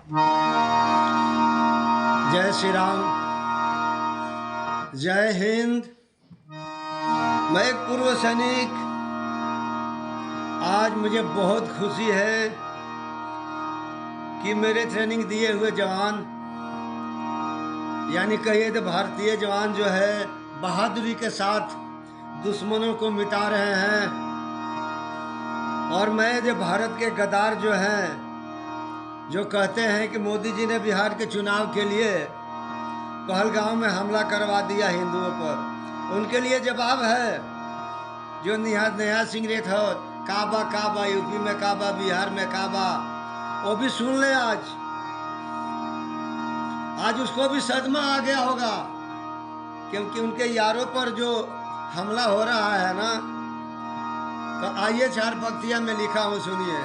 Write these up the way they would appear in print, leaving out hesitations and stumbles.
जय श्री राम, जय हिंद। मैं एक पूर्व सैनिक। आज मुझे बहुत खुशी है कि मेरे ट्रेनिंग दिए हुए जवान, यानी कहिए तो भारतीय जवान जो है बहादुरी के साथ दुश्मनों को मिटा रहे हैं। और मैं जो भारत के गद्दार जो हैं, जो कहते हैं कि मोदी जी ने बिहार के चुनाव के लिए पहलगांव में हमला करवा दिया हिंदुओं पर, उनके लिए जवाब है। जो नेहा सिंह रेठौर काबा काबा, यूपी में काबा, बिहार में काबा, वो भी सुन ले। आज उसको भी सदमा आ गया होगा, क्योंकि उनके यारों पर जो हमला हो रहा है ना। तो आइए चार पंक्तियां में लिखा हूं, सुनिए।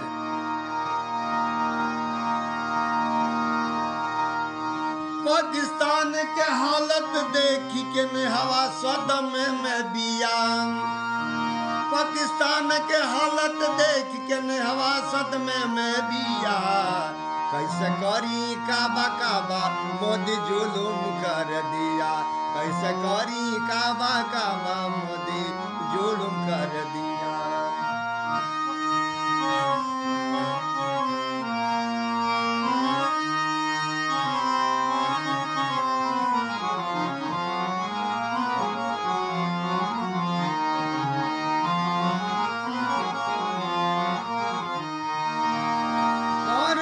पाकिस्तान के हालत देखी के नेहवा सदमे में बिया। पाकिस्तान के हालत देख के नेहवा सदमे में बिया। कैसे करी काबा काबा, मोदी जुलूम कर दिया। कैसे करी काबा काबा, मोदी जुलूम कर दिया।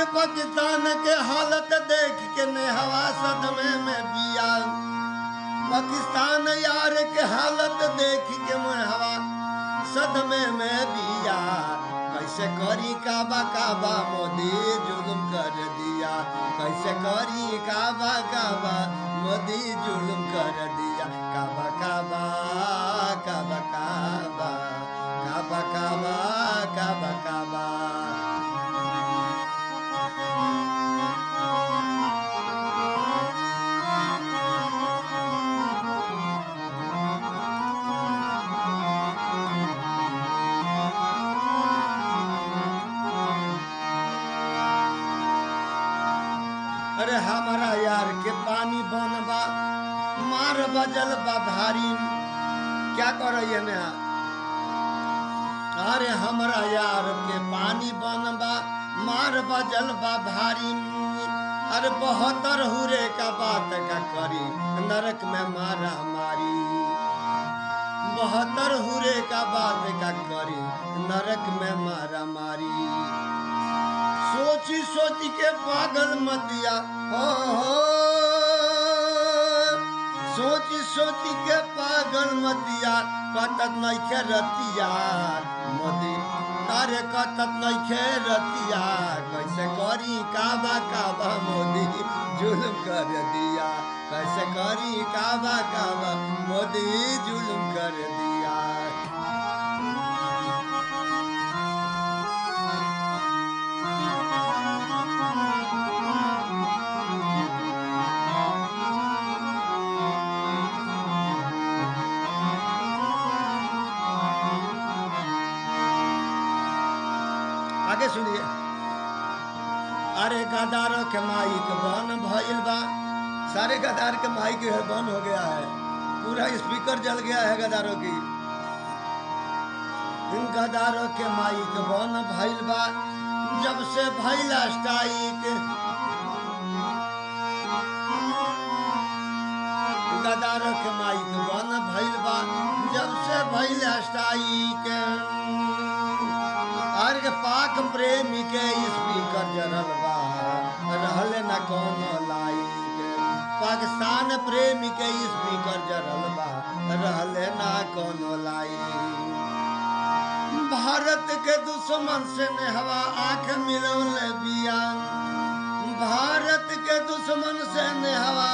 पाकिस्तान के हालत देख के नेहवा सदमे में बिया। पाकिस्तान यार के हालत देख के नेहवा सदमे में बिया। कैसे करी काबा काबा, मोदी जुल्म कर दिया। कैसे करी काबा काबा, मोदी जुल्म कर दिया। काबा काबा काबा काबा काबा काबा काबा काबा। अरे हमारा यार के पानी बनबा, मार बजल बा भारी। क्या कर रही है नेहा? अरे हमारा यार के पानी बनबा, मार बजल बा भारी। अरे 72 हुरे का बात का करी, नरक में मारा मारी। 72 हुरे का बात का करी, नरक में मारा मारी। सोची सोची के पागल मतिया, हो सोची सोची के पागल मतिया। कटत नहीं के रतिया मोदी, अरे कटत नहीं के रतिया। कैसे करी काबा काबा, मोदी जुल्म कर दिया। कैसे करी काबा काबा, मोदी जुल्म कर दिया। आगे सुनिए। अरे गद्दारों के माइक बन भइल बा। सारे गद्दार के माइक बंद हो गया है, पूरा स्पीकर जल गया है गद्दारों की। इन गद्दारों के माइक बन भइल बा, जब से भइला स्ट्राइक। गद्दारों के माइक बन भइल बा, जब से भइला स्ट्राइक। अरे पाक प्रेमी के स्पीकर जरल बा, रहल न कोनो लाइक। पाकिस्तान प्रेमी के स्पीकर जरल बा, रहल न कोनो लाइक। भारत के दुश्मन से नेहवा आंख मिलौले बिया। भारत के दुश्मन से नेहवा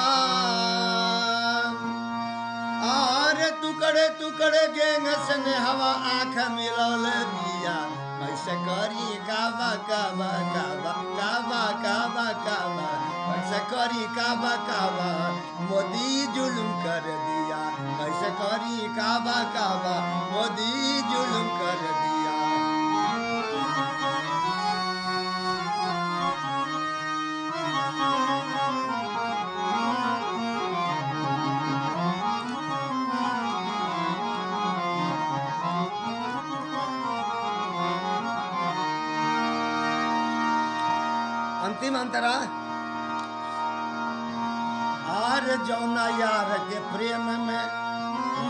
आरे टुकड़े टुकड़े गैंग से नेहवा आंख मिलौले बिया। कैसे करी काबा काबा काबा काबा काबा काबा। कैसे करी काबा काबा, मोदी जुल्म कर दिया। कैसे करी काबा काबा, मोदी जुल्म कर दिया। अंतिम अंतरा आर जौना यार के प्रेम में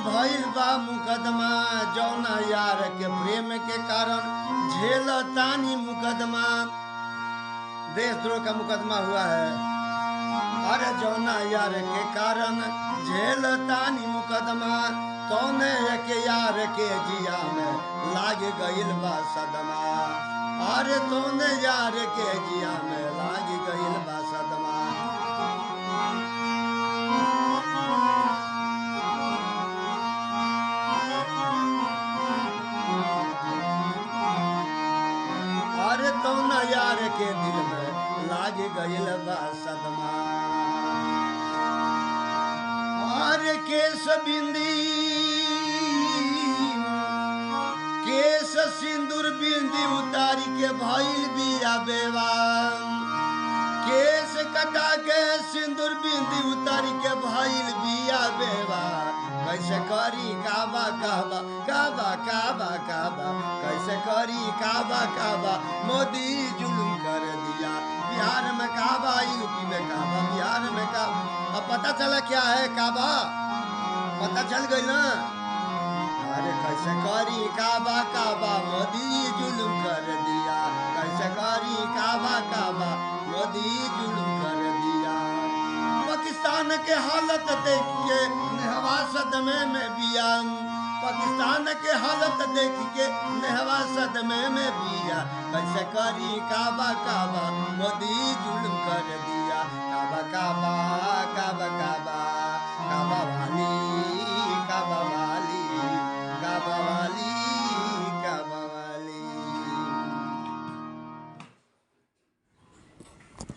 भइल बा मुकदमा, जौना यार के प्रेम के कारण झेलतानी मुकदमा, देशद्रोह का मुकदमा हुआ है। अरे जौना यार के कारण झेलतानी मुकदमा, तौने के यार के जिया में लाग गइल बा सदमा, अरे तौने यार के जिया में लाग गइल बा सदमा। अरे तौना यार के दिल में लाग गइल बा सदमा। अरे केस बिंदी केस सिंदूर बिंदी उतारी के भइल बिया बेवा, केस कटा के सिंदूर बिंदी उतारी के भइल बिया बेवा। कैसे करी काबा काबा काबा काबा काबा, कैसे करी काबा काबा, मोदी जुल्म कर दिया बिहार में काबा, यूपी में काबा, बिहार में काबा। अब पता चला क्या है काबा, पता चल गई ना। अरे कैसे करी काबा काबा, मोदी जुल्म कर दिया, कैसे करी काबा काबा, मोदी जुल्म कर दिया। पाकिस्तान के हालत देखिए नेहवा सदमे में बिया, पाकिस्तान के हालत देख के नेहवा सदमे में बिया। कैसे करी काबा काबा, मोदी जुल्म कर